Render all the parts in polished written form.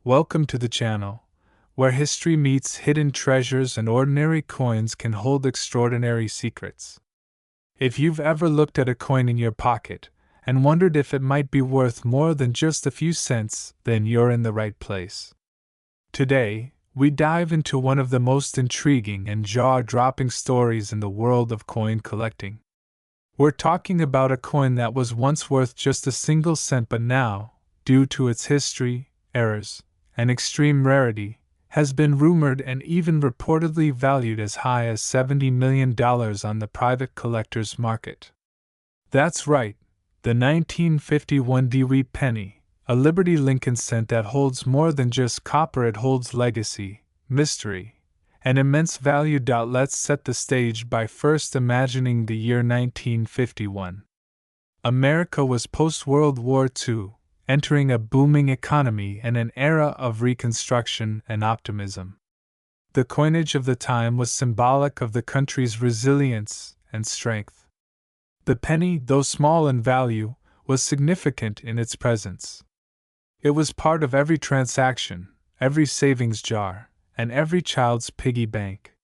Welcome to the channel, where history meets hidden treasures and ordinary coins can hold extraordinary secrets. If you've ever looked at a coin in your pocket and wondered if it might be worth more than just a few cents, then you're in the right place. Today, we dive into one of the most intriguing and jaw-dropping stories in the world of coin collecting. We're talking about a coin that was once worth just a single cent but now, due to its history, errors, and extreme rarity, has been rumored and even reportedly valued as high as $70 million on the private collector's market. That's right, the 1951 Dewey penny, a Liberty Lincoln cent that holds more than just copper, it holds legacy, mystery, and immense value. Let's set the stage by first imagining the year 1951. America was post-World War II, entering a booming economy and an era of reconstruction and optimism. The coinage of the time was symbolic of the country's resilience and strength. The penny, though small in value, was significant in its presence. It was part of every transaction, every savings jar, and every child's piggy bank.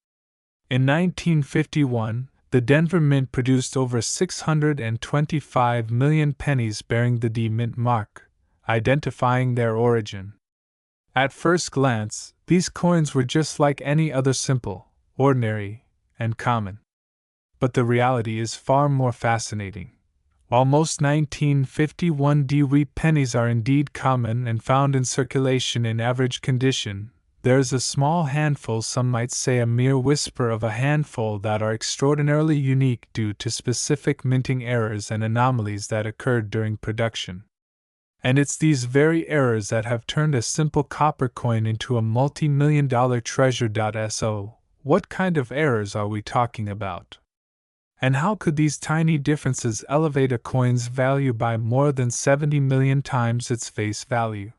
In 1951, the Denver Mint produced over 625 million pennies bearing the D Mint mark, identifying their origin. At first glance, these coins were just like any other, simple, ordinary, and common. But the reality is far more fascinating. While most 1951 Dewey pennies are indeed common and found in circulation in average condition, there's a small handful, some might say a mere whisper of a handful, that are extraordinarily unique due to specific minting errors and anomalies that occurred during production. And it's these very errors that have turned a simple copper coin into a multi-million-dollar treasure. So, what kind of errors are we talking about? And how could these tiny differences elevate a coin's value by more than 70 million times its face value?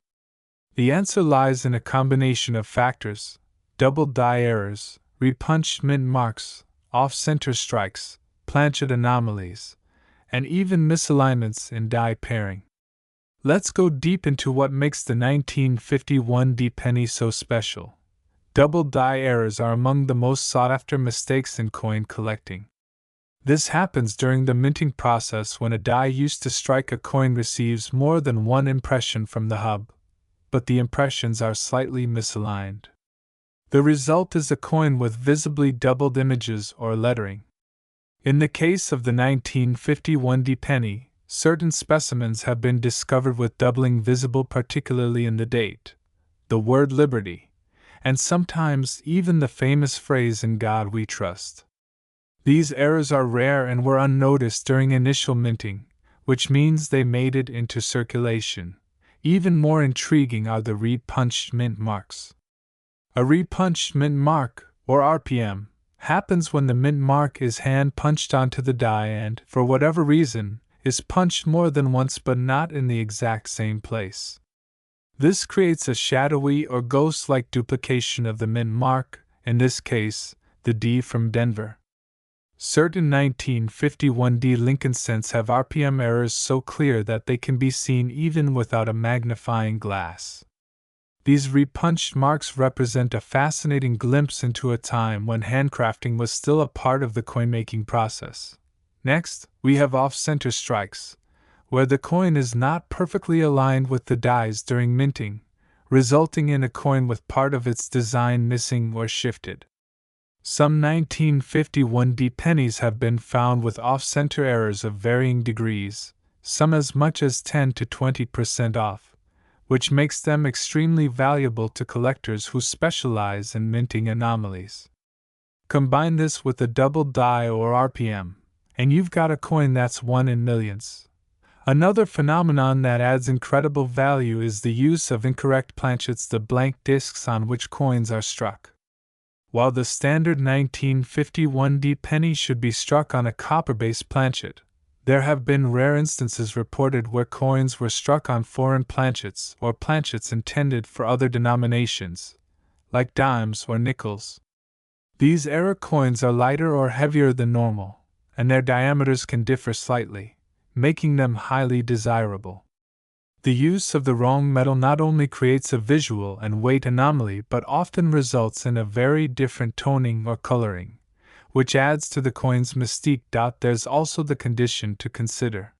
The answer lies in a combination of factors: double die errors, repunched mint marks, off-center strikes, planchet anomalies, and even misalignments in die pairing. Let's go deep into what makes the 1951 D penny so special. Double die errors are among the most sought-after mistakes in coin collecting. This happens during the minting process when a die used to strike a coin receives more than one impression from the hub, but the impressions are slightly misaligned. The result is a coin with visibly doubled images or lettering. In the case of the 1951 D penny, certain specimens have been discovered with doubling visible, particularly in the date, the word liberty, and sometimes even the famous phrase "In God We Trust." These errors are rare and were unnoticed during initial minting, which means they made it into circulation. Even more intriguing are the repunched mint marks. A repunched mint mark, or RPM, happens when the mint mark is hand punched onto the die and, for whatever reason, is punched more than once but not in the exact same place. This creates a shadowy or ghost-like duplication of the mint mark, in this case, the D from Denver. Certain 1951 D Lincoln cents have RPM errors so clear that they can be seen even without a magnifying glass. These repunched marks represent a fascinating glimpse into a time when handcrafting was still a part of the coin-making process. Next, we have off-center strikes, where the coin is not perfectly aligned with the dies during minting, resulting in a coin with part of its design missing or shifted. Some 1951 D pennies have been found with off-center errors of varying degrees, some as much as 10 to 20% off, which makes them extremely valuable to collectors who specialize in minting anomalies. Combine this with a double die or RPM, and you've got a coin that's one in millions. Another phenomenon that adds incredible value is the use of incorrect planchets, the blank discs on which coins are struck. While the standard 1951 D penny should be struck on a copper-based planchet, there have been rare instances reported where coins were struck on foreign planchets or planchets intended for other denominations, like dimes or nickels. These error coins are lighter or heavier than normal, and their diameters can differ slightly, making them highly desirable. The use of the wrong metal not only creates a visual and weight anomaly but often results in a very different toning or coloring, which adds to the coin's mystique. There's also the condition to consider.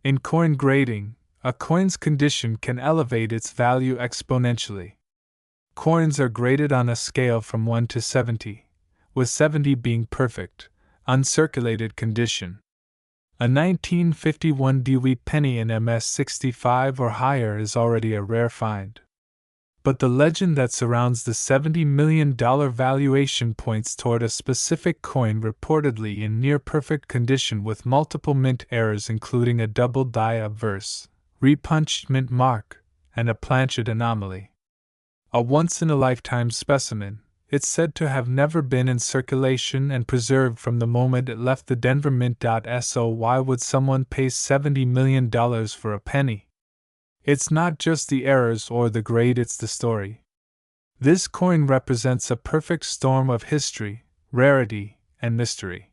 In coin grading, a coin's condition can elevate its value exponentially. Coins are graded on a scale from 1 to 70, with 70 being perfect, uncirculated condition. A 1951 Dewey penny in MS65 or higher is already a rare find. But the legend that surrounds the $70 million valuation points toward a specific coin reportedly in near-perfect condition with multiple mint errors including a double die obverse, repunched mint mark, and a planchet anomaly. A once-in-a-lifetime specimen, it's said to have never been in circulation and preserved from the moment it left the Denver Mint. So why would someone pay $70 million for a penny? It's not just the errors or the grade, it's the story. This coin represents a perfect storm of history, rarity, and mystery.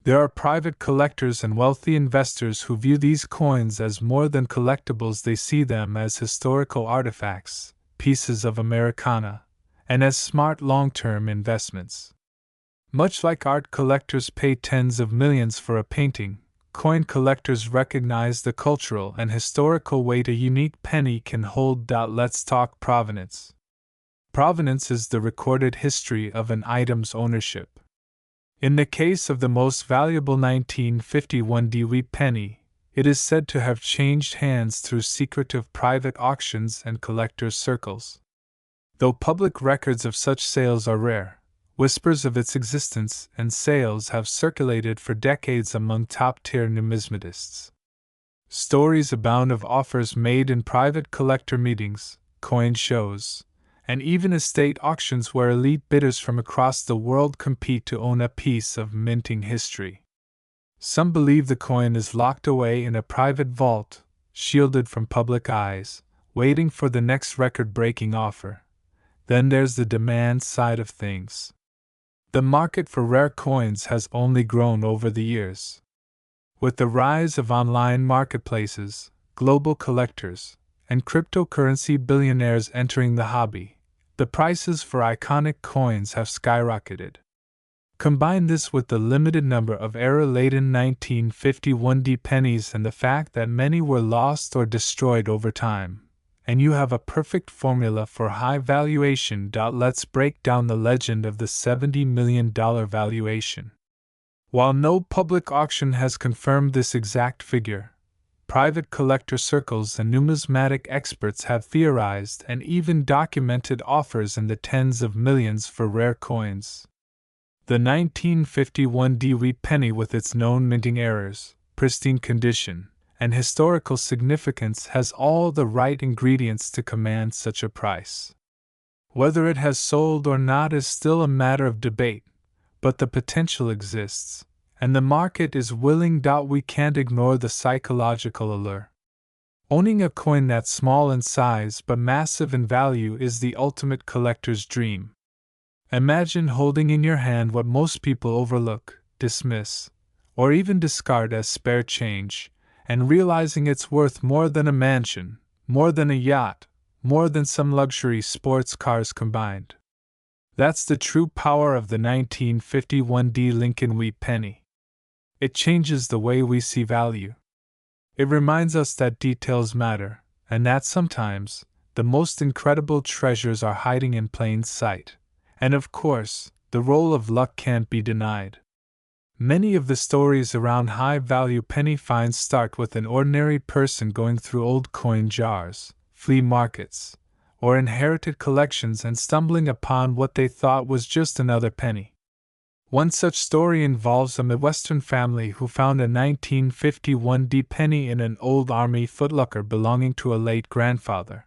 There are private collectors and wealthy investors who view these coins as more than collectibles. They see them as historical artifacts, pieces of Americana, and as smart long-term investments. Much like art collectors pay tens of millions for a painting, coin collectors recognize the cultural and historical weight a unique penny can hold. Let's talk provenance. Provenance is the recorded history of an item's ownership. In the case of the most valuable 1951 Dewey penny, it is said to have changed hands through secretive private auctions and collectors' circles. Though public records of such sales are rare, whispers of its existence and sales have circulated for decades among top-tier numismatists. Stories abound of offers made in private collector meetings, coin shows, and even estate auctions where elite bidders from across the world compete to own a piece of minting history. Some believe the coin is locked away in a private vault, shielded from public eyes, waiting for the next record-breaking offer. Then there's the demand side of things. The market for rare coins has only grown over the years. With the rise of online marketplaces, global collectors, and cryptocurrency billionaires entering the hobby, the prices for iconic coins have skyrocketed. Combine this with the limited number of era-laden 1951 D pennies and the fact that many were lost or destroyed over time, and you have a perfect formula for high valuation. Let's break down the legend of the $70 million valuation. While no public auction has confirmed this exact figure, private collector circles and numismatic experts have theorized and even documented offers in the tens of millions for rare coins. The 1951 Dewey penny, with its known minting errors, pristine condition, and historical significance, has all the right ingredients to command such a price. Whether it has sold or not is still a matter of debate, but the potential exists, and the market is willing. We can't ignore the psychological allure. Owning a coin that's small in size but massive in value is the ultimate collector's dream. Imagine holding in your hand what most people overlook, dismiss, or even discard as spare change, and realizing it's worth more than a mansion, more than a yacht, more than some luxury sports cars combined. That's the true power of the 1951 D Lincoln Wheat penny. It changes the way we see value. It reminds us that details matter, and that sometimes the most incredible treasures are hiding in plain sight. And of course, the role of luck can't be denied. Many of the stories around high-value penny finds start with an ordinary person going through old coin jars, flea markets, or inherited collections and stumbling upon what they thought was just another penny. One such story involves a Midwestern family who found a 1951 D penny in an old army footlocker belonging to a late grandfather.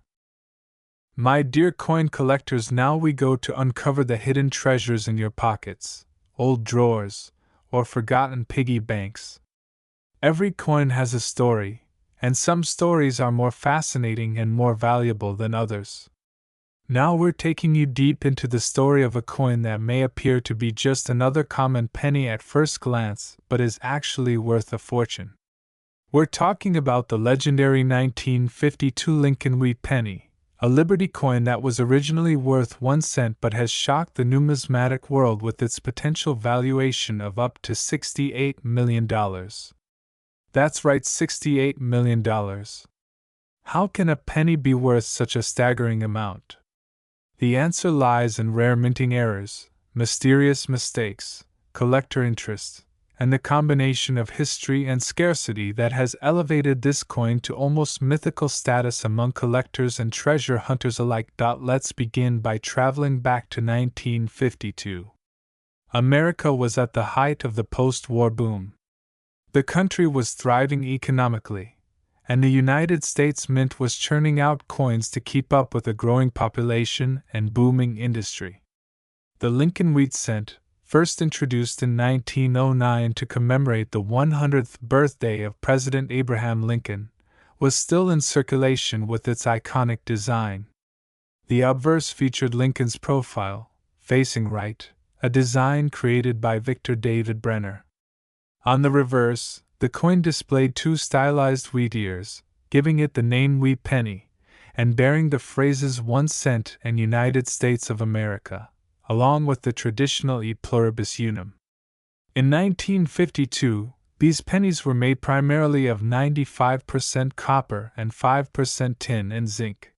My dear coin collectors, now we go to uncover the hidden treasures in your pockets, old drawers, or forgotten piggy banks. Every coin has a story, and some stories are more fascinating and more valuable than others. Now we're taking you deep into the story of a coin that may appear to be just another common penny at first glance, but is actually worth a fortune. We're talking about the legendary 1952 Lincoln Wheat penny, a Liberty coin that was originally worth 1 cent but has shocked the numismatic world with its potential valuation of up to $68 million. That's right, $68 million. How can a penny be worth such a staggering amount? The answer lies in rare minting errors, mysterious mistakes, collector interest, and the combination of history and scarcity that has elevated this coin to almost mythical status among collectors and treasure hunters alike. Let's begin by traveling back to 1952. America was at the height of the post-war boom. The country was thriving economically, and the United States Mint was churning out coins to keep up with a growing population and booming industry. The Lincoln Wheat Cent, first introduced in 1909 to commemorate the 100th birthday of President Abraham Lincoln, was still in circulation with its iconic design. The obverse featured Lincoln's profile, facing right, a design created by Victor David Brenner. On the reverse, the coin displayed two stylized wheat ears, giving it the name Wheat Penny, and bearing the phrases 1 cent and United States of America, along with the traditional E pluribus unum. In 1952, these pennies were made primarily of 95% copper and 5% tin and zinc.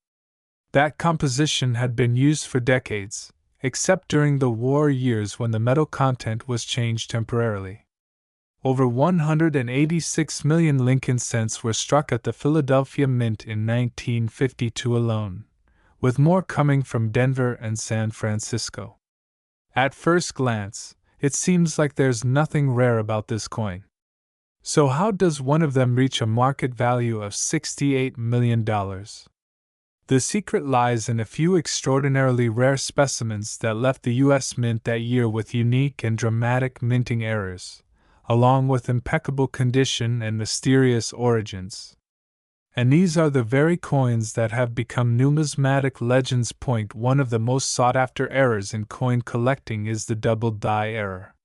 That composition had been used for decades, except during the war years when the metal content was changed temporarily. Over 186 million Lincoln cents were struck at the Philadelphia Mint in 1952 alone, with more coming from Denver and San Francisco. At first glance, it seems like there's nothing rare about this coin. So how does one of them reach a market value of $68 million? The secret lies in a few extraordinarily rare specimens that left the U.S. Mint that year with unique and dramatic minting errors, along with impeccable condition and mysterious origins. And these are the very coins that have become numismatic legends. Point one of the most sought-after errors in coin collecting is the double die error.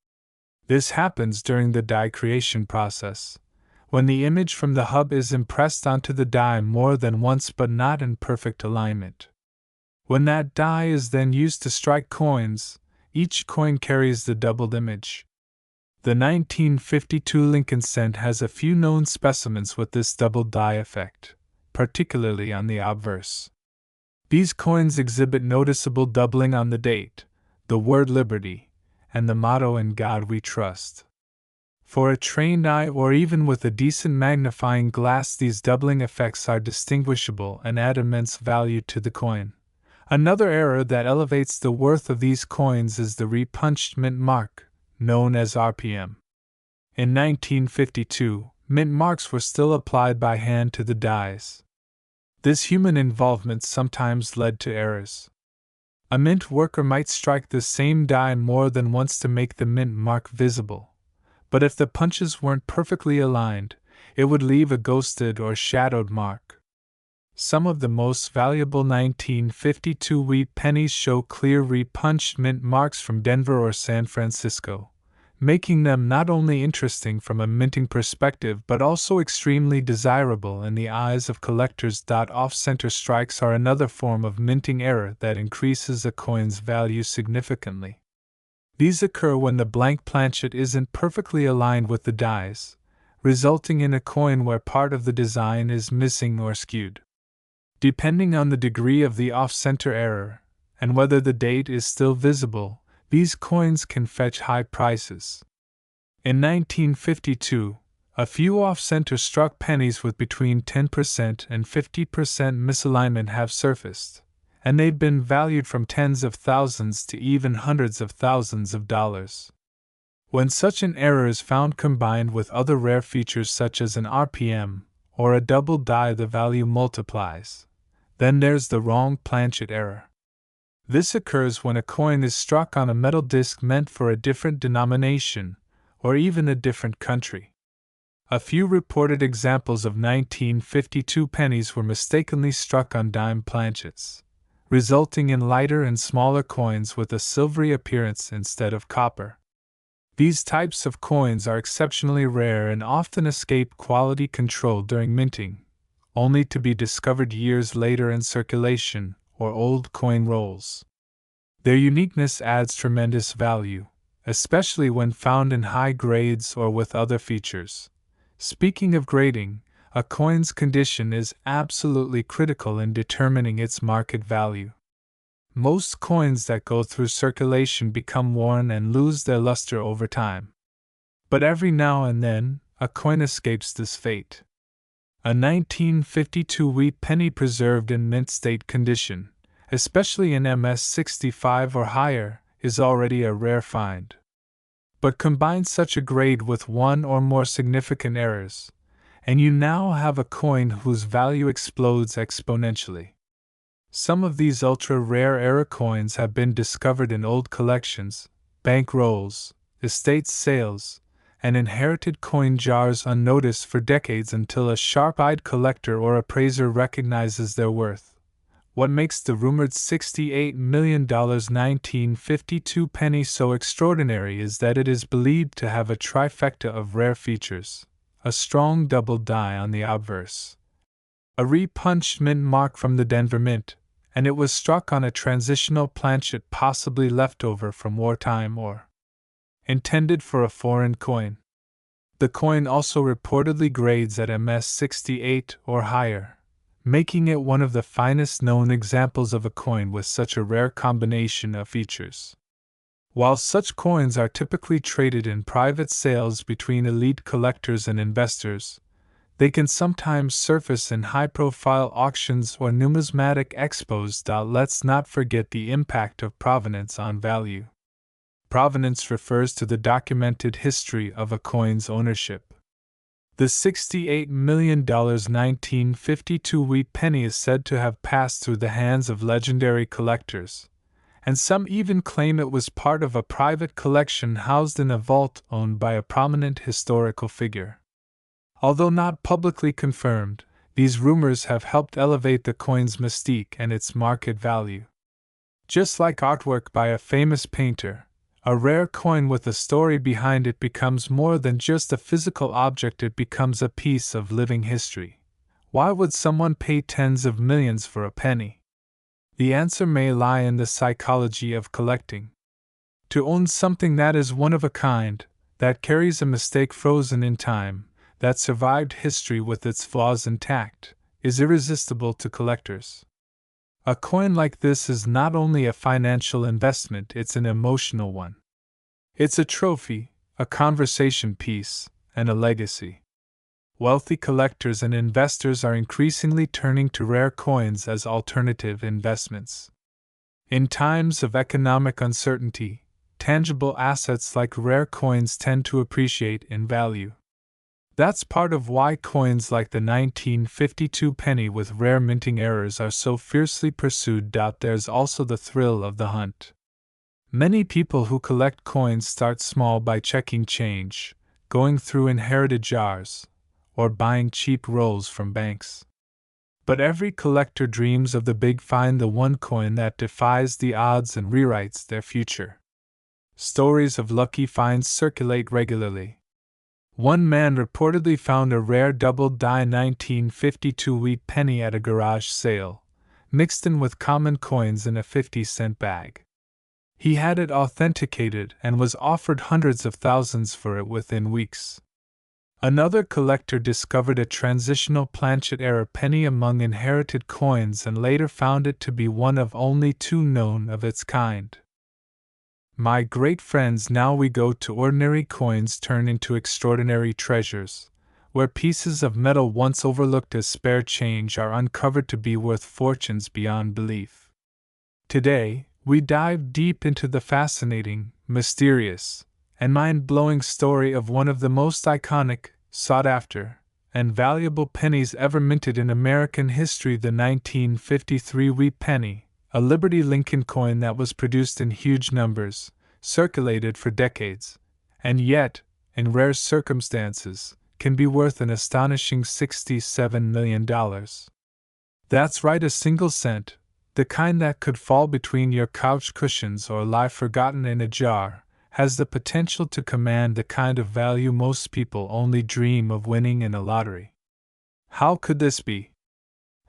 This happens during the die creation process, when the image from the hub is impressed onto the die more than once but not in perfect alignment. When that die is then used to strike coins, each coin carries the doubled image. The 1952 Lincoln Cent has a few known specimens with this double die effect, particularly on the obverse. These coins exhibit noticeable doubling on the date, the word Liberty, and the motto In God We Trust. For a trained eye or even with a decent magnifying glass, these doubling effects are distinguishable and add immense value to the coin. Another error that elevates the worth of these coins is the repunched mint mark, known as RPM. In 1952, mint marks were still applied by hand to the dies. This human involvement sometimes led to errors. A mint worker might strike the same die more than once to make the mint mark visible, but if the punches weren't perfectly aligned, it would leave a ghosted or shadowed mark. Some of the most valuable 1952 wheat pennies show clear repunched mint marks from Denver or San Francisco, making them not only interesting from a minting perspective but also extremely desirable in the eyes of collectors. Off-center strikes are another form of minting error that increases a coin's value significantly. These occur when the blank planchet isn't perfectly aligned with the dies, resulting in a coin where part of the design is missing or skewed. Depending on the degree of the off-center error, and whether the date is still visible, these coins can fetch high prices. In 1952, a few off-center struck pennies with between 10% and 50% misalignment have surfaced, and they've been valued from tens of thousands to even hundreds of thousands of dollars. When such an error is found combined with other rare features such as an RPM or a double die, the value multiplies. Then there's the wrong planchet error. This occurs when a coin is struck on a metal disc meant for a different denomination, or even a different country. A few reported examples of 1952 pennies were mistakenly struck on dime planchets, resulting in lighter and smaller coins with a silvery appearance instead of copper. These types of coins are exceptionally rare and often escape quality control during minting, only to be discovered years later in circulation or old coin rolls. Their uniqueness adds tremendous value, especially when found in high grades or with other features. Speaking of grading, a coin's condition is absolutely critical in determining its market value. Most coins that go through circulation become worn and lose their luster over time. But every now and then, a coin escapes this fate. A 1952 wheat penny preserved in mint state condition, especially in MS65 or higher, is already a rare find. But combine such a grade with one or more significant errors, and you now have a coin whose value explodes exponentially. Some of these ultra-rare error coins have been discovered in old collections, bank rolls, estate sales, and inherited coin jars unnoticed for decades until a sharp-eyed collector or appraiser recognizes their worth. What makes the rumored $68 million 1952 penny so extraordinary is that it is believed to have a trifecta of rare features: a strong double die on the obverse, a re-punched mint mark from the Denver Mint, and it was struck on a transitional planchet possibly left over from wartime or intended for a foreign coin. The coin also reportedly grades at MS68 or higher, making it one of the finest known examples of a coin with such a rare combination of features. While such coins are typically traded in private sales between elite collectors and investors, they can sometimes surface in high-profile auctions or numismatic expos. Let's not forget the impact of provenance on value. Provenance refers to the documented history of a coin's ownership. The $68 million 1952 wheat penny is said to have passed through the hands of legendary collectors, and some even claim it was part of a private collection housed in a vault owned by a prominent historical figure. Although not publicly confirmed, these rumors have helped elevate the coin's mystique and its market value. Just like artwork by a famous painter, a rare coin with a story behind it becomes more than just a physical object, it becomes a piece of living history. Why would someone pay tens of millions for a penny? The answer may lie in the psychology of collecting. To own something that is one of a kind, that carries a mistake frozen in time, that survived history with its flaws intact, is irresistible to collectors. A coin like this is not only a financial investment, it's an emotional one. It's a trophy, a conversation piece, and a legacy. Wealthy collectors and investors are increasingly turning to rare coins as alternative investments. In times of economic uncertainty, tangible assets like rare coins tend to appreciate in value. That's part of why coins like the 1952 penny with rare minting errors are so fiercely pursued. There's also the thrill of the hunt. Many people who collect coins start small by checking change, going through inherited jars, or buying cheap rolls from banks. But every collector dreams of the big find, the one coin that defies the odds and rewrites their future. Stories of lucky finds circulate regularly. One man reportedly found a rare double-die 1952 wheat penny at a garage sale, mixed in with common coins in a 50-cent bag. He had it authenticated and was offered hundreds of thousands for it within weeks. Another collector discovered a transitional planchet error penny among inherited coins and later found it to be one of only two known of its kind. My great friends, now we go to ordinary coins turn into extraordinary treasures, where pieces of metal once overlooked as spare change are uncovered to be worth fortunes beyond belief. Today, we dive deep into the fascinating, mysterious, and mind-blowing story of one of the most iconic, sought-after, and valuable pennies ever minted in American history, the 1953 wheat penny, a Liberty Lincoln coin that was produced in huge numbers, circulated for decades, and yet, in rare circumstances, can be worth an astonishing $67 million. That's right, a single cent, the kind that could fall between your couch cushions or lie forgotten in a jar, has the potential to command the kind of value most people only dream of winning in a lottery. How could this be?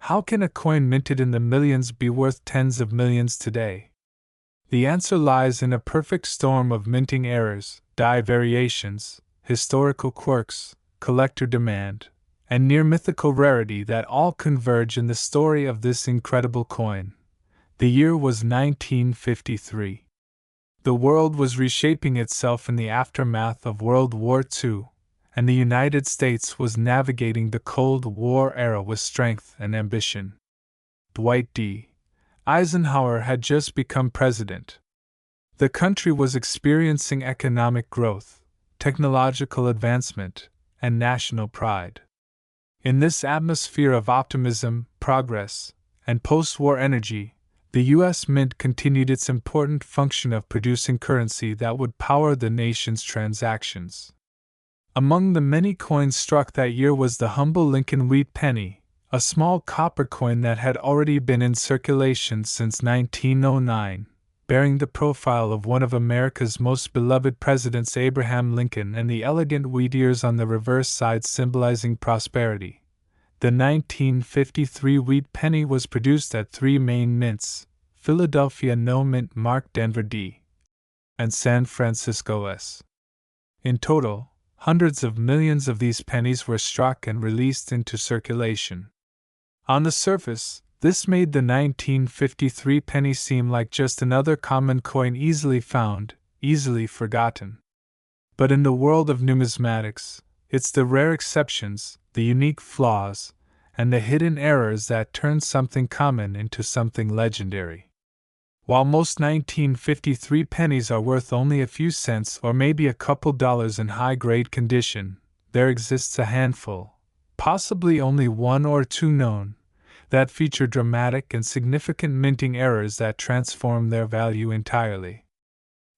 How can a coin minted in the millions be worth tens of millions today? The answer lies in a perfect storm of minting errors, die variations, historical quirks, collector demand, and near mythical rarity that all converge in the story of this incredible coin. The year was 1953. The world was reshaping itself in the aftermath of World War II, and the United States was navigating the Cold War era with strength and ambition. Dwight D. Eisenhower had just become president. The country was experiencing economic growth, technological advancement, and national pride. In this atmosphere of optimism, progress, and post-war energy, the U.S. Mint continued its important function of producing currency that would power the nation's transactions. Among the many coins struck that year was the humble Lincoln wheat penny, a small copper coin that had already been in circulation since 1909, bearing the profile of one of America's most beloved presidents, Abraham Lincoln, and the elegant wheat ears on the reverse side symbolizing prosperity. The 1953 wheat penny was produced at three main mints: Philadelphia No Mint Mark, Denver D, and San Francisco S. In total, hundreds of millions of these pennies were struck and released into circulation. On the surface, this made the 1953 penny seem like just another common coin easily found, easily forgotten. But in the world of numismatics, it's the rare exceptions, the unique flaws, and the hidden errors that turn something common into something legendary. While most 1953 pennies are worth only a few cents or maybe a couple dollars in high-grade condition, there exists a handful, possibly only one or two known, that feature dramatic and significant minting errors that transform their value entirely.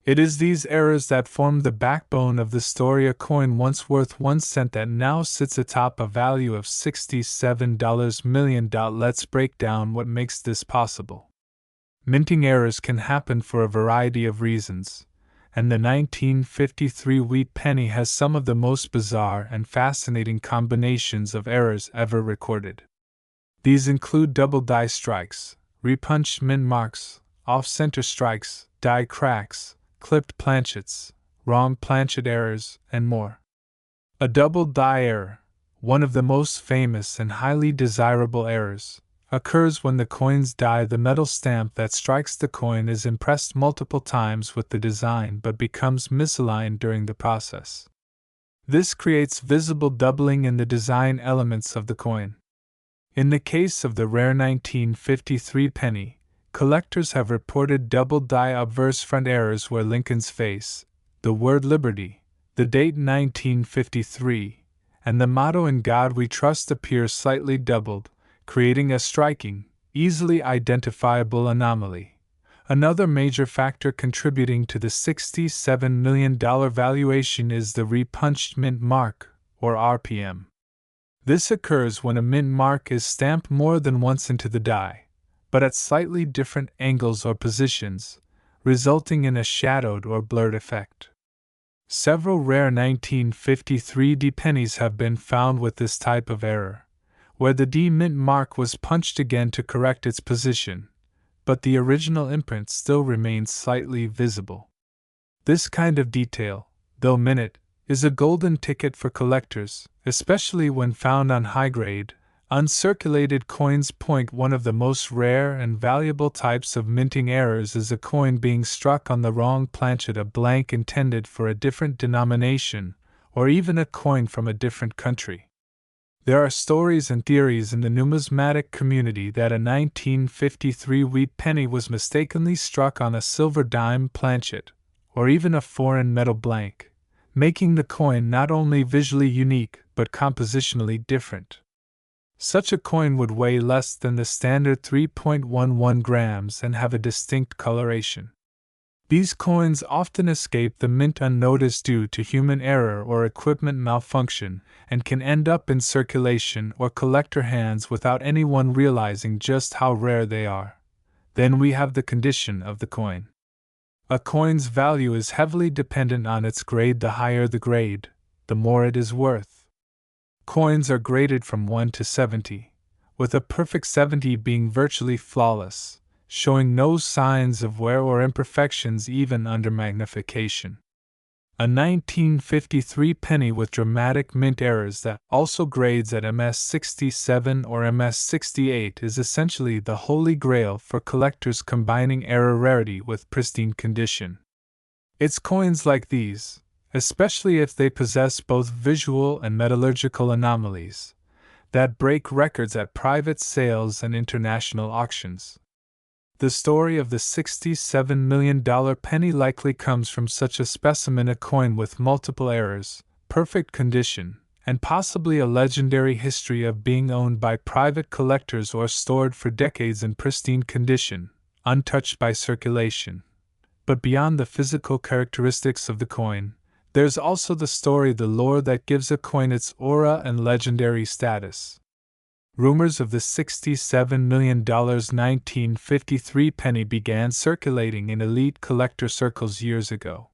It is these errors that form the backbone of the story. A coin once worth 1 cent that now sits atop a value of $67 million. Let's break down what makes this possible. Minting errors can happen for a variety of reasons, and the 1953 wheat penny has some of the most bizarre and fascinating combinations of errors ever recorded. These include double die strikes, repunched mint marks, off-center strikes, die cracks, clipped planchets, wrong planchet errors, and more. A double die error, one of the most famous and highly desirable errors, occurs when the coin's die, the metal stamp that strikes the coin, is impressed multiple times with the design but becomes misaligned during the process. This creates visible doubling in the design elements of the coin. In the case of the rare 1953 penny, collectors have reported double die obverse front errors where Lincoln's face, the word liberty, the date 1953, and the motto "In God We Trust" appear slightly doubled, creating a striking, easily identifiable anomaly. Another major factor contributing to the $67 million valuation is the repunched mint mark, or RPM. This occurs when a mint mark is stamped more than once into the die, but at slightly different angles or positions, resulting in a shadowed or blurred effect. Several rare 1953 D pennies have been found with this type of error, where the D mint mark was punched again to correct its position, but the original imprint still remains slightly visible. This kind of detail, though minute, is a golden ticket for collectors, especially when found on high-grade, uncirculated coins. One of the most rare and valuable types of minting errors is a coin being struck on the wrong planchet, a blank intended for a different denomination, or even a coin from a different country. There are stories and theories in the numismatic community that a 1953 wheat penny was mistakenly struck on a silver dime planchet, or even a foreign metal blank, making the coin not only visually unique but compositionally different. Such a coin would weigh less than the standard 3.11 grams and have a distinct coloration. These coins often escape the mint unnoticed due to human error or equipment malfunction, and can end up in circulation or collector hands without anyone realizing just how rare they are. Then we have the condition of the coin. A coin's value is heavily dependent on its grade. The higher the grade, the more it is worth. Coins are graded from 1 to 70, with a perfect 70 being virtually flawless, showing no signs of wear or imperfections even under magnification. A 1953 penny with dramatic mint errors that also grades at MS67 or MS68 is essentially the holy grail for collectors, combining error rarity with pristine condition. It's coins like these, especially if they possess both visual and metallurgical anomalies, that break records at private sales and international auctions. The story of the $67 million penny likely comes from such a specimen, a coin with multiple errors, perfect condition, and possibly a legendary history of being owned by private collectors or stored for decades in pristine condition, untouched by circulation. But beyond the physical characteristics of the coin, there's also the story, the lore that gives a coin its aura and legendary status. Rumors of the $67 million 1953 penny began circulating in elite collector circles years ago.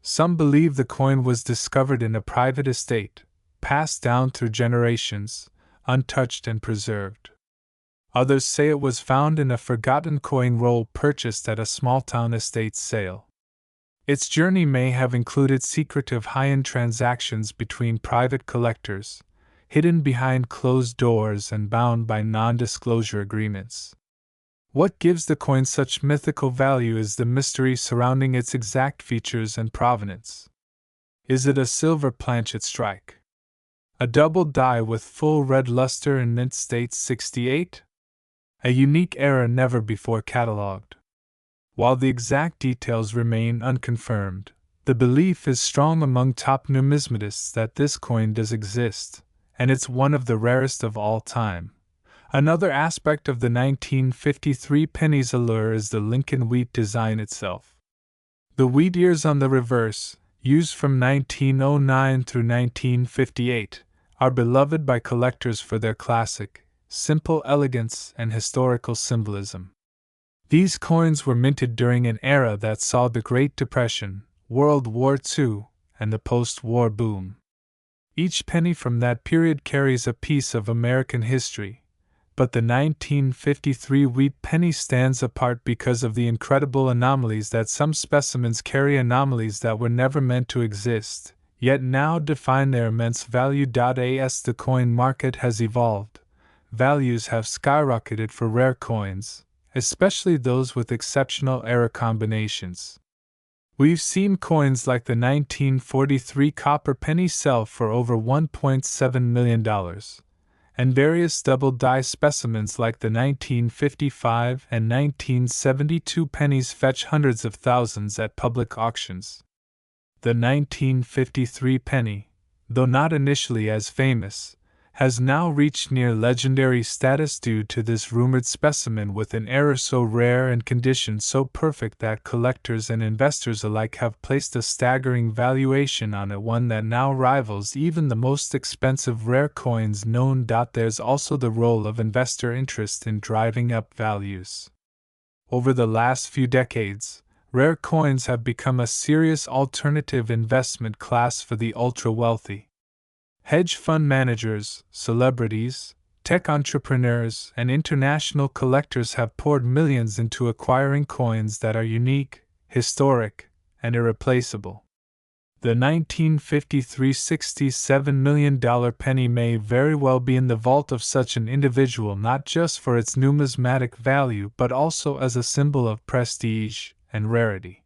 Some believe the coin was discovered in a private estate, passed down through generations, untouched and preserved. Others say it was found in a forgotten coin roll purchased at a small-town estate sale. Its journey may have included secretive high-end transactions between private collectors, hidden behind closed doors and bound by non-disclosure agreements. What gives the coin such mythical value is the mystery surrounding its exact features and provenance. Is it a silver planchet strike? A double die with full red luster in mint state 68? A unique error never before catalogued. While the exact details remain unconfirmed, the belief is strong among top numismatists that this coin does exist, and it's one of the rarest of all time. Another aspect of the 1953 penny's allure is the Lincoln wheat design itself. The wheat ears on the reverse, used from 1909 through 1958, are beloved by collectors for their classic, simple elegance and historical symbolism. These coins were minted during an era that saw the Great Depression, World War II, and the post-war boom. Each penny from that period carries a piece of American history, but the 1953 wheat penny stands apart because of the incredible anomalies that some specimens carry, anomalies that were never meant to exist, yet now define their immense value. As the coin market has evolved, values have skyrocketed for rare coins, especially those with exceptional error combinations. We've seen coins like the 1943 copper penny sell for over $1.7 million, and various double-die specimens like the 1955 and 1972 pennies fetch hundreds of thousands at public auctions. The 1953 penny, though not initially as famous, has now reached near legendary status due to this rumored specimen with an error so rare and condition so perfect that collectors and investors alike have placed a staggering valuation on it, one that now rivals even the most expensive rare coins known. There's also the role of investor interest in driving up values. Over the last few decades, rare coins have become a serious alternative investment class for the ultra-wealthy. Hedge fund managers, celebrities, tech entrepreneurs, and international collectors have poured millions into acquiring coins that are unique, historic, and irreplaceable. The 1953 $67 million penny may very well be in the vault of such an individual, not just for its numismatic value but also as a symbol of prestige and rarity.